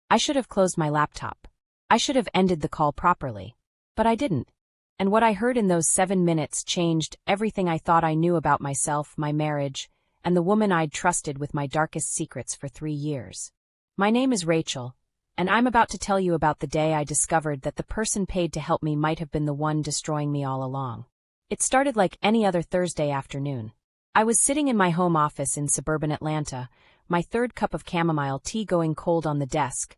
I should have closed my laptop. I should have ended the call properly. But I didn't. And what I heard in those 7 minutes changed everything I thought I knew about myself, my marriage, and the woman I'd trusted with my darkest secrets for 3 years. My name is Rachel, and I'm about to tell you about the day I discovered that the person paid to help me might have been the one destroying me all along. It started like any other Thursday afternoon. I was sitting in my home office in suburban Atlanta, my third cup of chamomile tea going cold on the desk,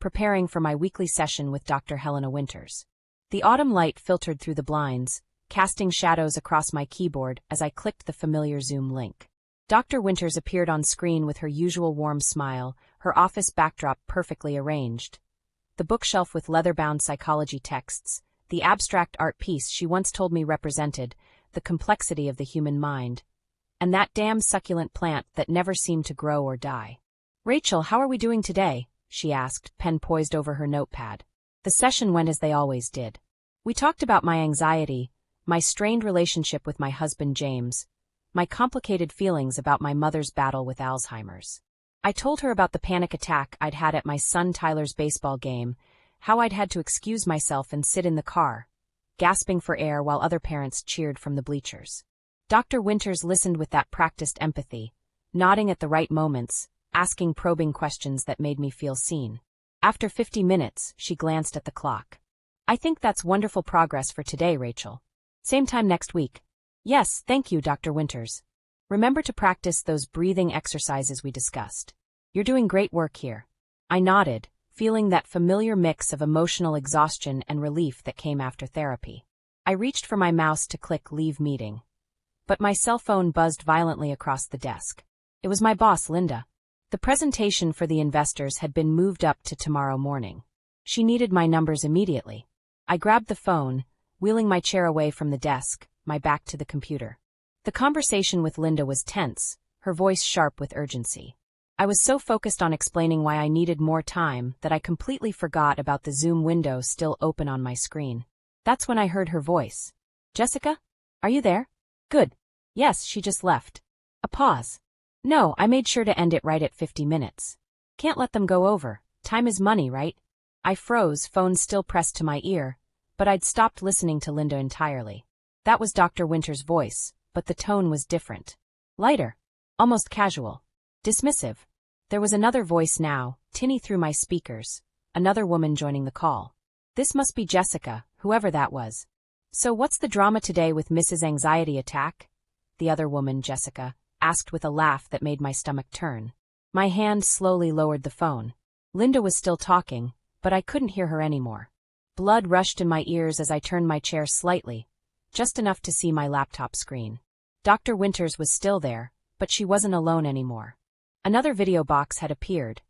preparing for my weekly session with Dr. Helena Winters. The autumn light filtered through the blinds, casting shadows across my keyboard as I clicked the familiar Zoom link. Dr. Winters appeared on screen with her usual warm smile, her office backdrop perfectly arranged. The bookshelf with leather-bound psychology texts, the abstract art piece she once told me represented the complexity of the human mind, and that damn succulent plant that never seemed to grow or die. "Rachel, how are we doing today?" she asked, pen poised over her notepad. The session went as they always did. We talked about my anxiety, my strained relationship with my husband James, my complicated feelings about my mother's battle with Alzheimer's. I told her about the panic attack I'd had at my son Tyler's baseball game, how I'd had to excuse myself and sit in the car, gasping for air while other parents cheered from the bleachers. Dr. Winters listened with that practiced empathy, nodding at the right moments, asking probing questions that made me feel seen. After 50 minutes, she glanced at the clock. "I think that's wonderful progress for today, Rachel. Same time next week." "Yes, thank you, Dr. Winters. Remember to practice those breathing exercises we discussed. You're doing great work here." I nodded, feeling that familiar mix of emotional exhaustion and relief that came after therapy. I reached for my mouse to click Leave Meeting. But my cell phone buzzed violently across the desk. It was my boss, Linda. The presentation for the investors had been moved up to tomorrow morning. She needed my numbers immediately. I grabbed the phone, wheeling my chair away from the desk, my back to the computer. The conversation with Linda was tense, her voice sharp with urgency. I was so focused on explaining why I needed more time that I completely forgot about the Zoom window still open on my screen. That's when I heard her voice. "Jessica? Are you there?" "Good. Yes, she just left." A pause. "No, I made sure to end it right at 50 minutes. Can't let them go over. Time is money, right?" I froze, phone still pressed to my ear, but I'd stopped listening to Linda entirely. That was Dr. Winters' voice, but the tone was different. Lighter. Almost casual. Dismissive. There was another voice now, tinny through my speakers, another woman joining the call. This must be Jessica, whoever that was. "So what's the drama today with Mrs. Anxiety Attack?" The other woman, Jessica, asked with a laugh that made my stomach turn. My hand slowly lowered the phone. Linda was still talking, but I couldn't hear her anymore. Blood rushed in my ears as I turned my chair slightly, just enough to see my laptop screen. Dr. Winters was still there, but she wasn't alone anymore. Another video box had appeared.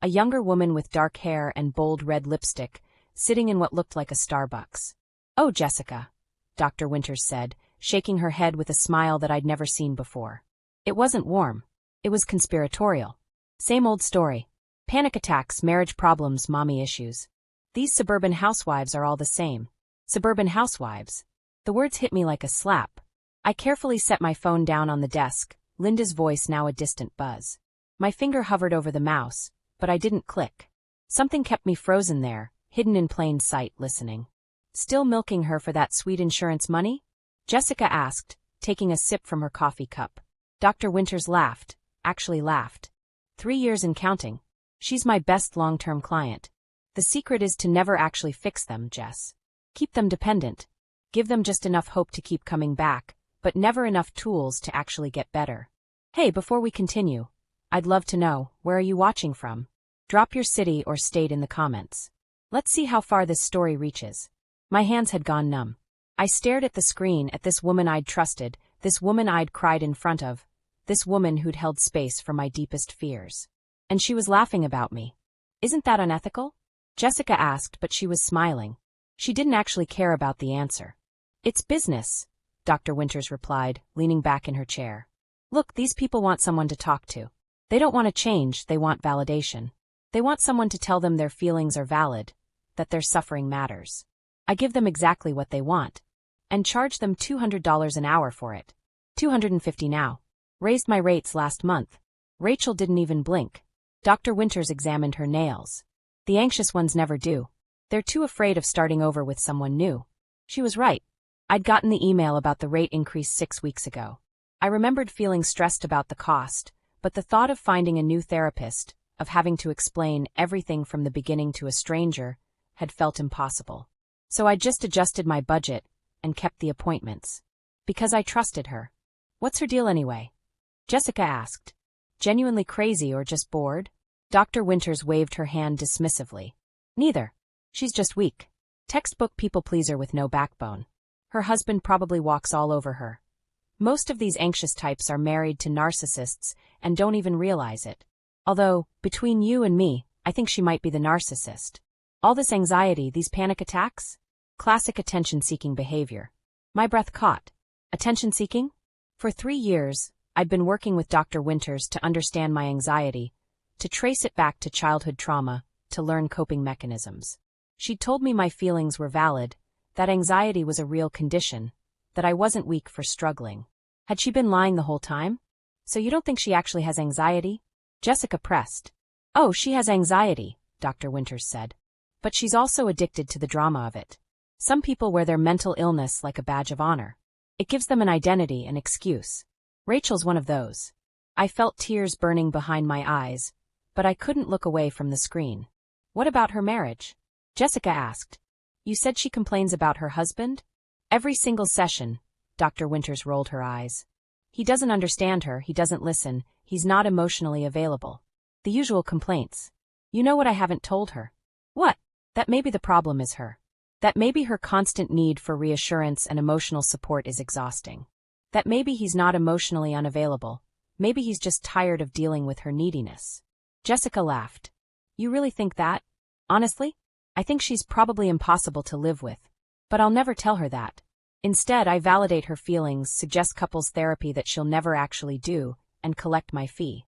A younger woman with dark hair and bold red lipstick, sitting in what looked like a Starbucks. "Oh, Jessica," Dr. Winters said, shaking her head with a smile that I'd never seen before. It wasn't warm. It was conspiratorial. Same old story. Panic attacks, marriage problems, mommy issues. These suburban housewives are all the same. Suburban housewives. The words hit me like a slap. I carefully set my phone down on the desk, Linda's voice now a distant buzz. My finger hovered over the mouse, but I didn't click. Something kept me frozen there, hidden in plain sight, listening. "Still milking her for that sweet insurance money?" Jessica asked, taking a sip from her coffee cup. Dr. Winters laughed, actually laughed. 3 years and counting. She's my best long-term client. The secret is to never actually fix them, Jess. Keep them dependent. Give them just enough hope to keep coming back, but never enough tools to actually get better. Hey, before we continue, I'd love to know, where are you watching from? Drop your city or state in the comments. Let's see how far this story reaches. My hands had gone numb. I stared at the screen at this woman I'd trusted, this woman I'd cried in front of, this woman who'd held space for my deepest fears. And she was laughing about me. "Isn't that unethical?" Jessica asked, but she was smiling. She didn't actually care about the answer. "It's business," Dr. Winters replied, leaning back in her chair. "Look, these people want someone to talk to. They don't want to change, they want validation. They want someone to tell them their feelings are valid, that their suffering matters. I give them exactly what they want. And charge them $200 an hour for it. $250 now. Raised my rates last month." Rachel didn't even blink. Dr. Winters examined her nails. The anxious ones never do. They're too afraid of starting over with someone new. She was right. I'd gotten the email about the rate increase 6 weeks ago. I remembered feeling stressed about the cost, but the thought of finding a new therapist, of having to explain everything from the beginning to a stranger, had felt impossible. So I just adjusted my budget and kept the appointments. Because I trusted her. What's her deal anyway? Jessica asked. Genuinely crazy or just bored? Dr. Winters waved her hand dismissively. Neither. She's just weak. Textbook people-pleaser with no backbone. Her husband probably walks all over her. Most of these anxious types are married to narcissists and don't even realize it. Although, between you and me, I think she might be the narcissist. All this anxiety, these panic attacks? Classic attention-seeking behavior. My breath caught. Attention-seeking? For 3 years, I'd been working with Dr. Winters to understand my anxiety, to trace it back to childhood trauma, to learn coping mechanisms. She'd told me my feelings were valid, that anxiety was a real condition, that I wasn't weak for struggling. Had she been lying the whole time? So you don't think she actually has anxiety? Jessica pressed. Oh, she has anxiety, Dr. Winters said. But she's also addicted to the drama of it. Some people wear their mental illness like a badge of honor. It gives them an identity, an excuse. Rachel's one of those. I felt tears burning behind my eyes, but I couldn't look away from the screen. What about her marriage? Jessica asked. You said she complains about her husband? Every single session, Dr. Winters rolled her eyes. He doesn't understand her, he doesn't listen, he's not emotionally available. The usual complaints. You know what I haven't told her? What? That maybe the problem is her. That maybe her constant need for reassurance and emotional support is exhausting. That maybe he's not emotionally unavailable. Maybe he's just tired of dealing with her neediness. Jessica laughed. You really think that? Honestly? I think she's probably impossible to live with. But I'll never tell her that. Instead, I validate her feelings, suggest couples therapy that she'll never actually do, and collect my fee.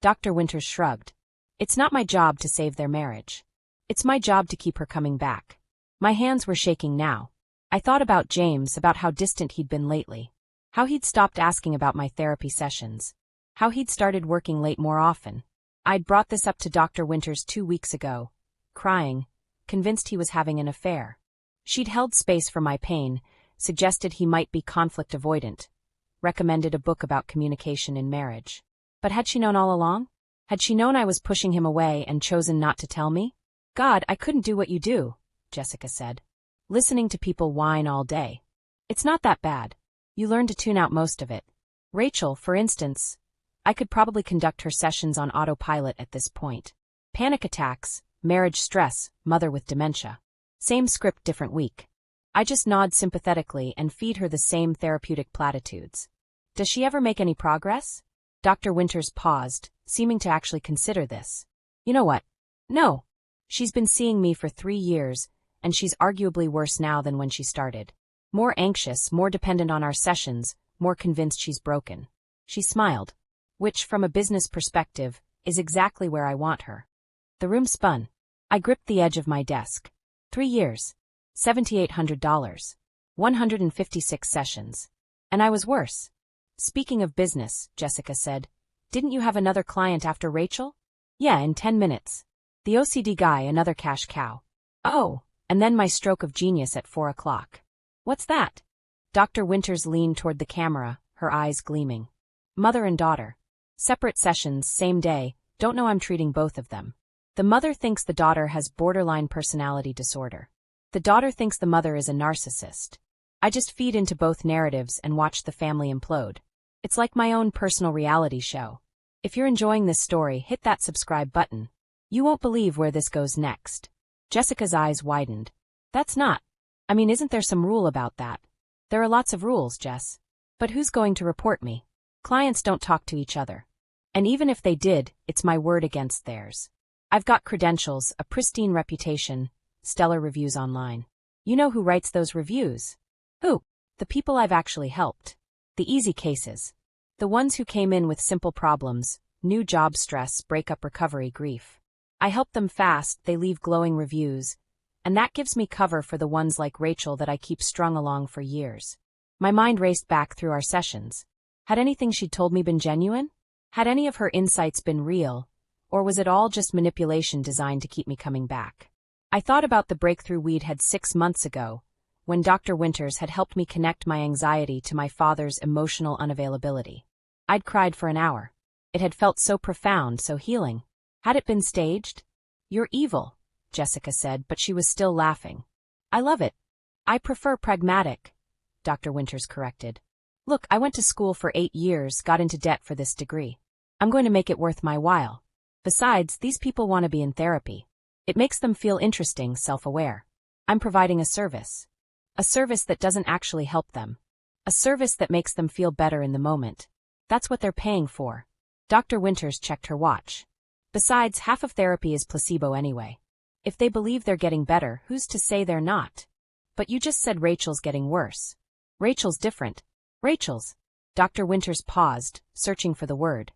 Dr. Winters shrugged. It's not my job to save their marriage. It's my job to keep her coming back. My hands were shaking now. I thought about James, about how distant he'd been lately. How he'd stopped asking about my therapy sessions. How he'd started working late more often. I'd brought this up to Dr. Winters 2 weeks ago, crying, convinced he was having an affair. She'd held space for my pain, suggested he might be conflict avoidant, recommended a book about communication in marriage. But had she known all along? Had she known I was pushing him away and chosen not to tell me? God, I couldn't do what you do, Jessica said. Listening to people whine all day. It's not that bad. You learn to tune out most of it. Rachel, for instance, I could probably conduct her sessions on autopilot at this point. Panic attacks, marriage stress, mother with dementia. Same script, different week. I just nod sympathetically and feed her the same therapeutic platitudes. Does she ever make any progress? Dr. Winters paused, seeming to actually consider this. You know what? No. She's been seeing me for 3 years, and she's arguably worse now than when she started. More anxious, more dependent on our sessions, more convinced she's broken. She smiled. Which, from a business perspective, is exactly where I want her. The room spun. I gripped the edge of my desk. 3 years. $7,800. 156 sessions. And I was worse. Speaking of business, Jessica said, didn't you have another client after Rachel? Yeah, in 10 minutes. The OCD guy, another cash cow. Oh, and then my stroke of genius at 4 o'clock. What's that? Dr. Winters leaned toward the camera, her eyes gleaming. Mother and daughter. Separate sessions, same day, don't know I'm treating both of them. The mother thinks the daughter has borderline personality disorder. The daughter thinks the mother is a narcissist. I just feed into both narratives and watch the family implode. It's like my own personal reality show. If you're enjoying this story, hit that subscribe button. You won't believe where this goes next. Jessica's eyes widened. That's not. I mean, isn't there some rule about that? There are lots of rules, Jess. But who's going to report me? Clients don't talk to each other. And even if they did, it's my word against theirs. I've got credentials, a pristine reputation, stellar reviews online. You know who writes those reviews? Who? The people I've actually helped. The easy cases. The ones who came in with simple problems, new job stress, breakup recovery, grief. I help them fast, they leave glowing reviews, and that gives me cover for the ones like Rachel that I keep strung along for years. My mind raced back through our sessions. Had anything she'd told me been genuine? Had any of her insights been real? Or was it all just manipulation designed to keep me coming back? I thought about the breakthrough we'd had 6 months ago, when Dr. Winters had helped me connect my anxiety to my father's emotional unavailability. I'd cried for an hour. It had felt so profound, so healing. Had it been staged? "You're evil," Jessica said, but she was still laughing. "I love it. I prefer pragmatic," Dr. Winters corrected. "Look, I went to school for 8 years, got into debt for this degree. I'm going to make it worth my while. Besides, these people want to be in therapy. It makes them feel interesting, self-aware. I'm providing a service. A service that doesn't actually help them. A service that makes them feel better in the moment. That's what they're paying for." Dr. Winters checked her watch. "Besides, half of therapy is placebo anyway. If they believe they're getting better, who's to say they're not? But you just said Rachel's getting worse. Rachel's different." "Rachel's." Dr. Winters paused, searching for the word.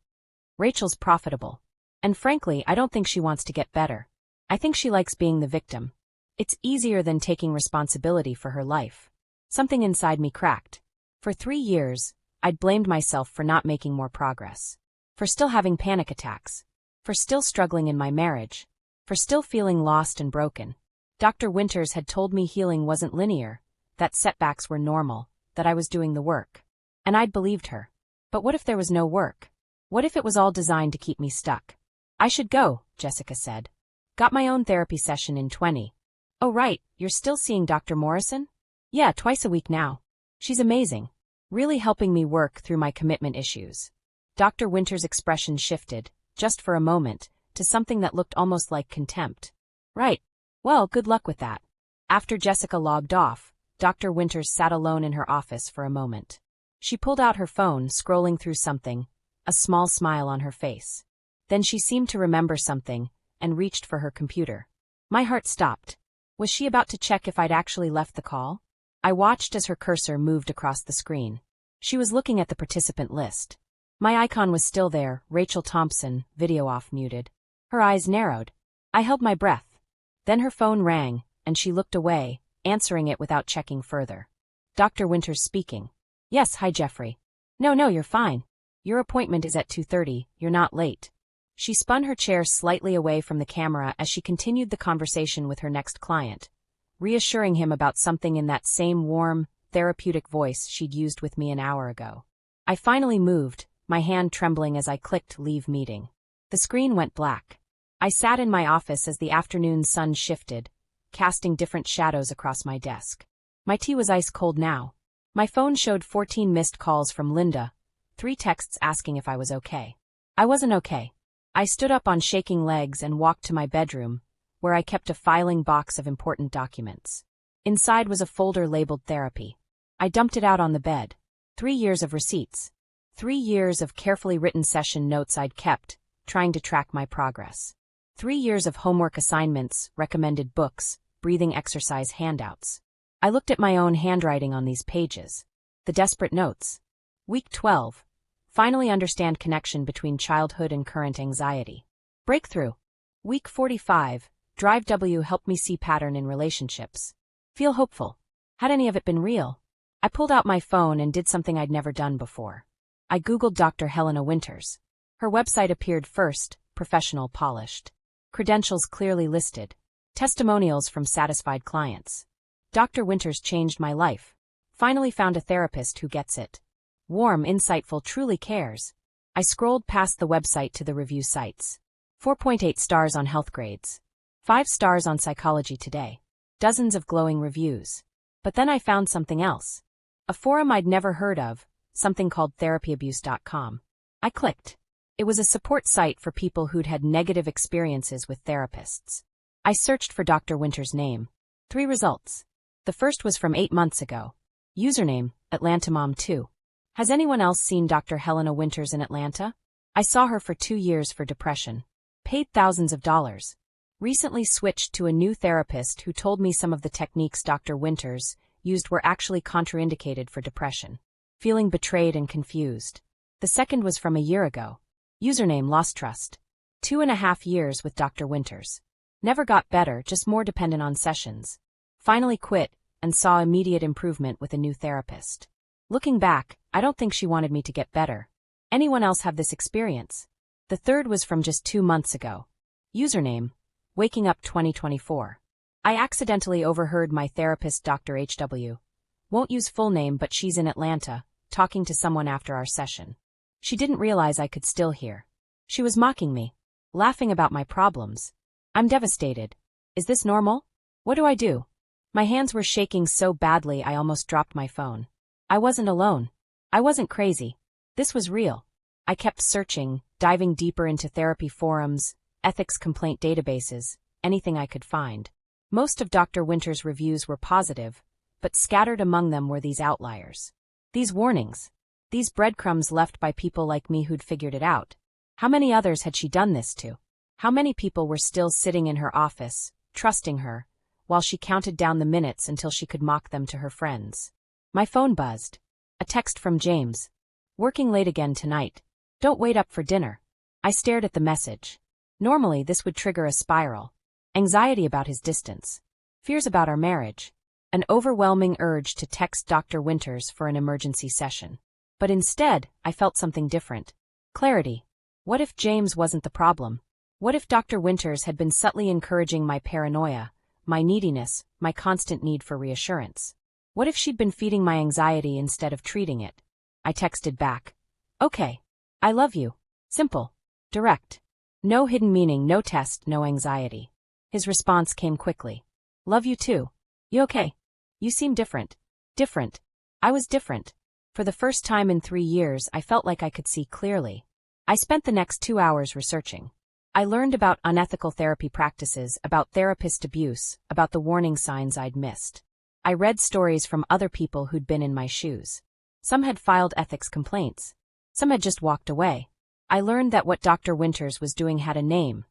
"Rachel's profitable. And frankly, I don't think she wants to get better. I think she likes being the victim. It's easier than taking responsibility for her life." Something inside me cracked. For 3 years, I'd blamed myself for not making more progress. For still having panic attacks. For still struggling in my marriage. For still feeling lost and broken. Dr. Winters had told me healing wasn't linear, that setbacks were normal, that I was doing the work. And I'd believed her. But what if there was no work? What if it was all designed to keep me stuck? "I should go," Jessica said. "Got my own therapy session in 20. "Oh right, you're still seeing Dr. Morrison?" "Yeah, twice a week now. She's amazing. Really helping me work through my commitment issues." Dr. Winters' expression shifted, just for a moment, to something that looked almost like contempt. "Right. Well, good luck with that." After Jessica logged off, Dr. Winters sat alone in her office for a moment. She pulled out her phone, scrolling through something, a small smile on her face. Then she seemed to remember something, and reached for her computer. My heart stopped. Was she about to check if I'd actually left the call? I watched as her cursor moved across the screen. She was looking at the participant list. My icon was still there, Rachel Thompson, video off muted. Her eyes narrowed. I held my breath. Then her phone rang, and she looked away, answering it without checking further. Dr. Winters speaking. "Yes, hi Jeffrey." No, you're fine. Your appointment is at 2:30, you're not late." She spun her chair slightly away from the camera as she continued the conversation with her next client, reassuring him about something in that same warm, therapeutic voice she'd used with me an hour ago. I finally moved, my hand trembling as I clicked leave meeting. The screen went black. I sat in my office as the afternoon sun shifted, casting different shadows across my desk. My tea was ice cold now. My phone showed 14 missed calls from Linda, 3 texts asking if I was okay. I wasn't okay. I stood up on shaking legs and walked to my bedroom, where I kept a filing box of important documents. Inside was a folder labeled therapy. I dumped it out on the bed. 3 years of receipts. 3 years of carefully written session notes I'd kept, trying to track my progress. 3 years of homework assignments, recommended books, breathing exercise handouts. I looked at my own handwriting on these pages. The desperate notes. Week 12. Finally understand connection between childhood and current anxiety. Breakthrough. Week 45. Drive W helped me see pattern in relationships. Feel hopeful. Had any of it been real? I pulled out my phone and did something I'd never done before. I Googled Dr. Helena Winters. Her website appeared first, professional, polished. Credentials clearly listed. Testimonials from satisfied clients. Dr. Winters changed my life. Finally found a therapist who gets it. Warm, insightful, truly cares. I scrolled past the website to the review sites. 4.8 stars on Health Grades. 5 stars on Psychology Today. Dozens of glowing reviews. But then I found something else. A forum I'd never heard of, something called therapyabuse.com. I clicked. It was a support site for people who'd had negative experiences with therapists. I searched for Dr. Winters' name. 3 results. The first was from 8 months ago. Username, AtlantaMom2. Has anyone else seen Dr. Helena Winters in Atlanta? I saw her for 2 years for depression. Paid thousands of dollars. Recently switched to a new therapist who told me some of the techniques Dr. Winters used were actually contraindicated for depression. Feeling betrayed and confused. The second was from a year ago. Username Lost Trust. 2.5 years with Dr. Winters. Never got better, just more dependent on sessions. Finally quit, and saw immediate improvement with a new therapist. Looking back, I don't think she wanted me to get better. Anyone else have this experience? The third was from just 2 months ago. Username: Waking Up 2024. I accidentally overheard my therapist, Dr. HW. Won't use full name, but she's in Atlanta, talking to someone after our session. She didn't realize I could still hear. She was mocking me, laughing about my problems. I'm devastated. Is this normal? What do I do? My hands were shaking so badly I almost dropped my phone. I wasn't alone. I wasn't crazy. This was real. I kept searching, diving deeper into therapy forums, ethics complaint databases, anything I could find. Most of Dr. Winter's reviews were positive, but scattered among them were these outliers. These warnings. These breadcrumbs left by people like me who'd figured it out. How many others had she done this to? How many people were still sitting in her office, trusting her, while she counted down the minutes until she could mock them to her friends? My phone buzzed. A text from James. Working late again tonight. Don't wait up for dinner. I stared at the message. Normally this would trigger a spiral. Anxiety about his distance. Fears about our marriage. An overwhelming urge to text Dr. Winters for an emergency session. But instead, I felt something different. Clarity. What if James wasn't the problem? What if Dr. Winters had been subtly encouraging my paranoia, my neediness, my constant need for reassurance? What if she'd been feeding my anxiety instead of treating it? I texted back. Okay. I love you. Simple. Direct. No hidden meaning, no test, no anxiety. His response came quickly. Love you too. You okay? You seem different. Different. I was different. For the first time in 3 years, I felt like I could see clearly. I spent the next 2 hours researching. I learned about unethical therapy practices, about therapist abuse, about the warning signs I'd missed. I read stories from other people who'd been in my shoes. Some had filed ethics complaints. Some had just walked away. I learned that what Dr. Winters was doing had a name: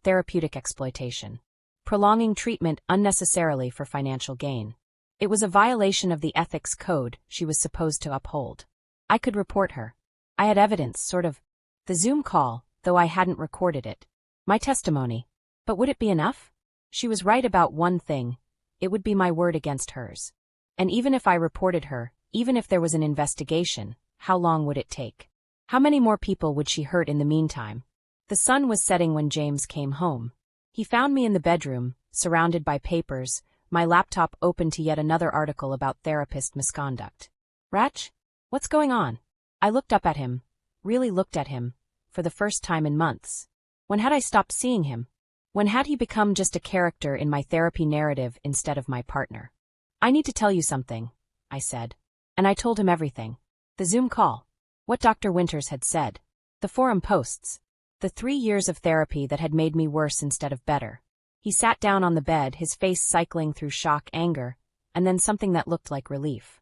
therapeutic exploitation. Prolonging treatment unnecessarily for financial gain. It was a violation of the ethics code she was supposed to uphold. I could report her. I had evidence, sort of. The Zoom call, though I hadn't recorded it. My testimony. But would it be enough? She was right about one thing. It would be my word against hers. And even if I reported her, even if there was an investigation, how long would it take? How many more people would she hurt in the meantime? The sun was setting when James came home. He found me in the bedroom, surrounded by papers, my laptop open to yet another article about therapist misconduct. Ratch? What's going on? I looked up at him, really looked at him, for the first time in months. When had I stopped seeing him? When had he become just a character in my therapy narrative instead of my partner? I need to tell you something, I said. And I told him everything. The Zoom call. What Dr. Winters had said. The forum posts. The 3 years of therapy that had made me worse instead of better. He sat down on the bed, his face cycling through shock, anger, and then something that looked like relief.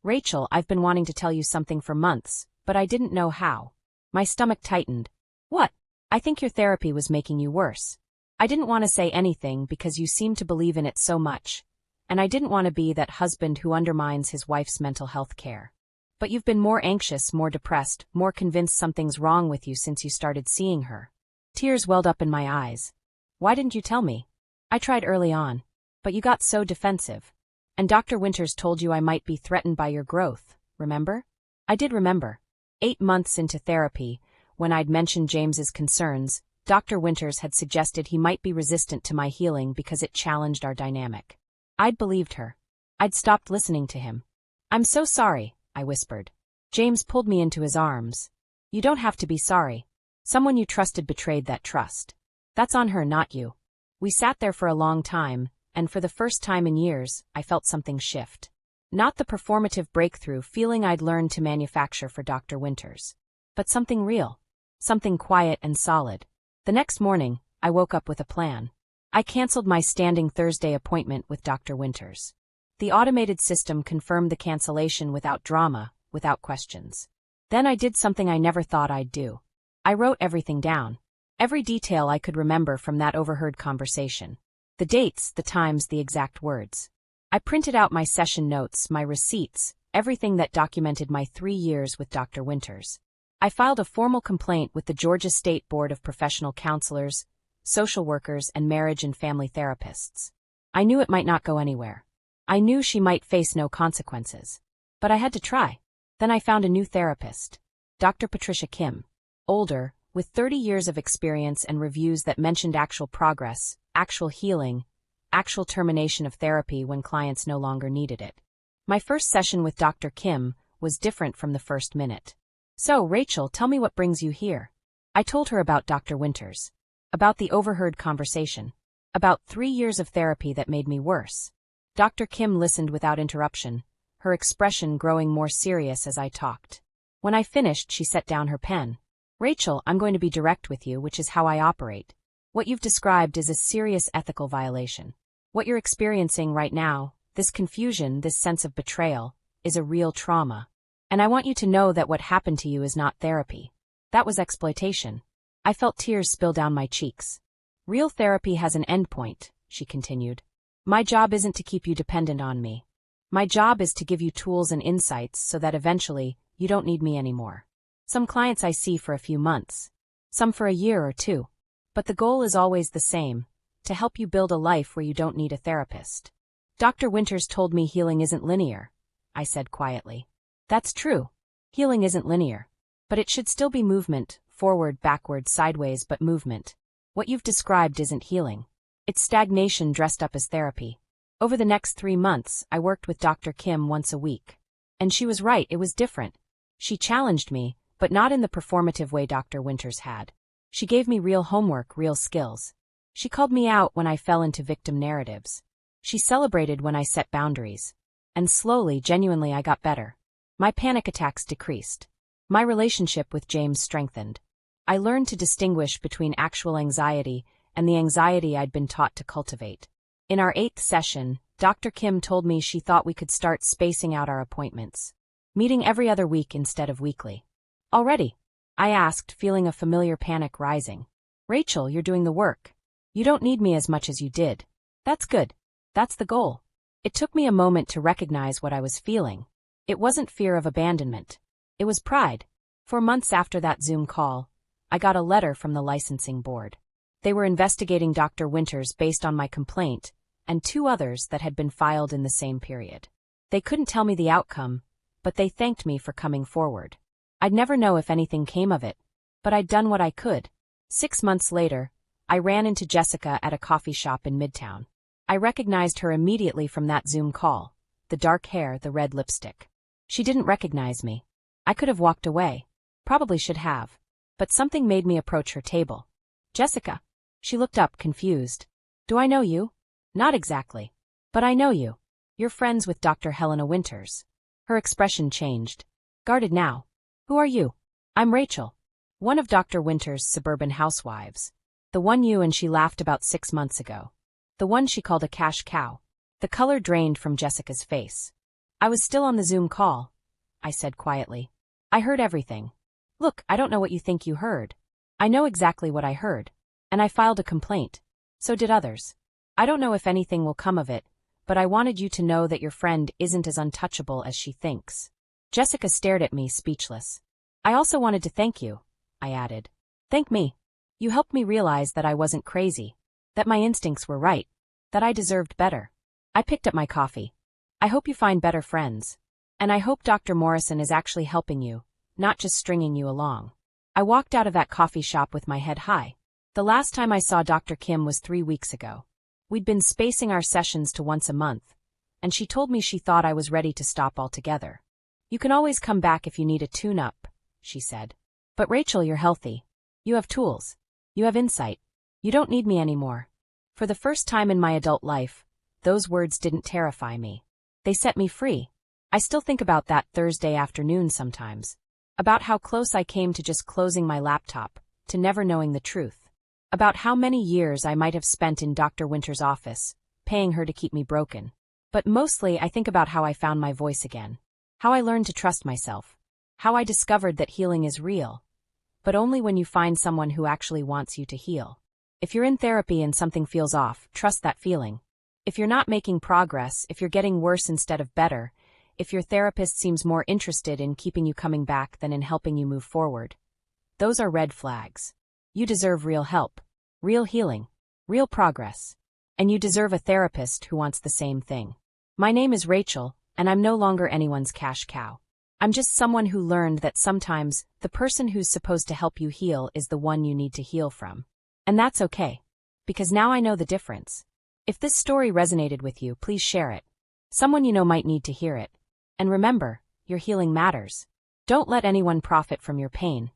Rachel, I've been wanting to tell you something for months, but I didn't know how. My stomach tightened. What? I think your therapy was making you worse. I didn't want to say anything because you seem to believe in it so much, and I didn't want to be that husband who undermines his wife's mental health care. But you've been more anxious, more depressed, more convinced something's wrong with you since you started seeing her. Tears welled up in my eyes. Why didn't you tell me? I tried early on. But you got so defensive. And Dr. Winters told you I might be threatened by your growth, remember? I did remember. 8 months into therapy, when I'd mentioned James's concerns, Dr. Winters had suggested he might be resistant to my healing because it challenged our dynamic. I'd believed her. I'd stopped listening to him. I'm so sorry, I whispered. James pulled me into his arms. You don't have to be sorry. Someone you trusted betrayed that trust. That's on her, not you. We sat there for a long time, and for the first time in years, I felt something shift. Not the performative breakthrough feeling I'd learned to manufacture for Dr. Winters. But something real. Something quiet and solid. The next morning, I woke up with a plan. I canceled my standing Thursday appointment with Dr. Winters. The automated system confirmed the cancellation without drama, without questions. Then I did something I never thought I'd do. I wrote everything down. Every detail I could remember from that overheard conversation. The dates, the times, the exact words. I printed out my session notes, my receipts, everything that documented my 3 years with Dr. Winters. I filed a formal complaint with the Georgia State Board of Professional Counselors, social workers, and marriage and family therapists. I knew it might not go anywhere. I knew she might face no consequences. But I had to try. Then I found a new therapist. Dr. Patricia Kim. Older, with 30 years of experience and reviews that mentioned actual progress, actual healing, actual termination of therapy when clients no longer needed it. My first session with Dr. Kim was different from the first minute. "So, Rachel, tell me what brings you here." I told her about Dr. Winters, about the overheard conversation, about 3 years of therapy that made me worse. Dr. Kim listened without interruption, her expression growing more serious as I talked. When I finished, she set down her pen. "Rachel, I'm going to be direct with you, which is how I operate. What you've described is a serious ethical violation. What you're experiencing right now, this confusion, this sense of betrayal, is a real trauma. And I want you to know that what happened to you is not therapy. That was exploitation." I felt tears spill down my cheeks. "Real therapy has an endpoint," she continued. "My job isn't to keep you dependent on me. My job is to give you tools and insights so that eventually you don't need me anymore. Some clients I see for a few months, some for a year or two. But the goal is always the same, to help you build a life where you don't need a therapist." "Dr. Winters told me healing isn't linear," I said quietly. "That's true. Healing isn't linear. But it should still be movement, forward, backward, sideways, but movement. What you've described isn't healing. It's stagnation dressed up as therapy." Over the next 3 months, I worked with Dr. Kim once a week. And she was right, it was different. She challenged me, but not in the performative way Dr. Winters had. She gave me real homework, real skills. She called me out when I fell into victim narratives. She celebrated when I set boundaries. And slowly, genuinely, I got better. My panic attacks decreased. My relationship with James strengthened. I learned to distinguish between actual anxiety and the anxiety I'd been taught to cultivate. In our 8th session, Dr. Kim told me she thought we could start spacing out our appointments, meeting every other week instead of weekly. "Already?" I asked, feeling a familiar panic rising. "Rachel, you're doing the work. You don't need me as much as you did." "That's good. That's the goal." It took me a moment to recognize what I was feeling. It wasn't fear of abandonment. It was pride. For months after that Zoom call, I got a letter from the licensing board. They were investigating Dr. Winters based on my complaint and 2 others that had been filed in the same period. They couldn't tell me the outcome, but they thanked me for coming forward. I'd never know if anything came of it, but I'd done what I could. 6 months later, I ran into Jessica at a coffee shop in Midtown. I recognized her immediately from that Zoom call, the dark hair, the red lipstick. She didn't recognize me. I could have walked away. Probably should have. But something made me approach her table. "Jessica." She looked up, confused. "Do I know you?" "Not exactly. But I know you. You're friends with Dr. Helena Winters." Her expression changed. Guarded now. "Who are you?" "I'm Rachel. One of Dr. Winters' suburban housewives. The one you and she laughed about 6 months ago. The one she called a cash cow." The color drained from Jessica's face. "I was still on the Zoom call," I said quietly. "I heard everything. Look, I don't know what you think you heard. I know exactly what I heard. And I filed a complaint. So did others. I don't know if anything will come of it, but I wanted you to know that your friend isn't as untouchable as she thinks." Jessica stared at me, speechless. "I also wanted to thank you," I added. "Thank me. You helped me realize that I wasn't crazy, that my instincts were right, that I deserved better." I picked up my coffee. "I hope you find better friends. And I hope Dr. Morrison is actually helping you, not just stringing you along." I walked out of that coffee shop with my head high. The last time I saw Dr. Kim was 3 weeks ago. We'd been spacing our sessions to once a month, and she told me she thought I was ready to stop altogether. "You can always come back if you need a tune-up," she said. "But Rachel, you're healthy. You have tools. You have insight. You don't need me anymore." For the first time in my adult life, those words didn't terrify me. They set me free. I still think about that Thursday afternoon sometimes. About how close I came to just closing my laptop, to never knowing the truth. About how many years I might have spent in Dr. Winters' office, paying her to keep me broken. But mostly I think about how I found my voice again. How I learned to trust myself. How I discovered that healing is real. But only when you find someone who actually wants you to heal. If you're in therapy and something feels off, trust that feeling. If you're not making progress, if you're getting worse instead of better, if your therapist seems more interested in keeping you coming back than in helping you move forward, those are red flags. You deserve real help, real healing, real progress. And you deserve a therapist who wants the same thing. My name is Rachel, and I'm no longer anyone's cash cow. I'm just someone who learned that sometimes the person who's supposed to help you heal is the one you need to heal from. And that's okay. Because now I know the difference. If this story resonated with you, please share it. Someone you know might need to hear it. And remember, your healing matters. Don't let anyone profit from your pain.